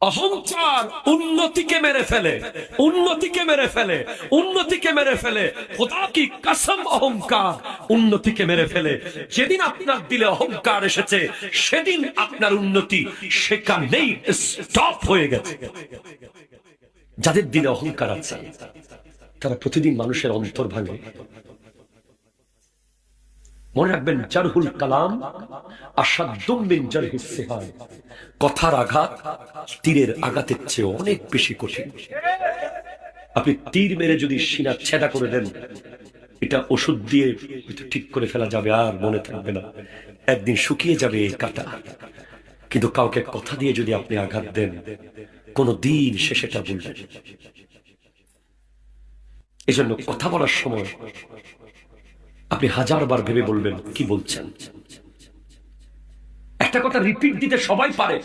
অহংকার উন্নতিকে মেরে ফেলে, উন্নতিকে মেরে ফেলে, উন্নতিকে মেরে ফেলে। খোদা কি কসম, অহংকার উন্নতিকে মেরে ফেলে। যেদিন আপনার দিলে অহংকার এসেছে, সেদিন আপনার উন্নতি সেখানেই স্টপ হয়ে গেছে। যাদের দিলে অহংকার আছে তারা প্রতিদিন মানুষের অন্তর ভাঙে। মনে রাখবেন, জারহুল কালাম আসাদ্দুম মিন জারহিস সিহাম। কথার আঘাত তীরের আঘাতের চেয়ে অনেক বেশি কঠিন। আপনি তীর মেরে যদি সিনা ছেদা করে দেন, এটা ওষুধ দিয়ে ঠিক করে ফেলা যাবে, আর মনে থাকবে না, একদিন শুকিয়ে যাবে এই কাটা। কিন্তু কাউকে কথা দিয়ে যদি আপনি আঘাত দেন, কোনো দিন সে সেটা ভুলবে। এই জন্য কথা বলার সময় আপনি 1000 বার ভেবে বলবেন কি বলছেন। একটা কথা রিপিট দিতে সবাই পারে,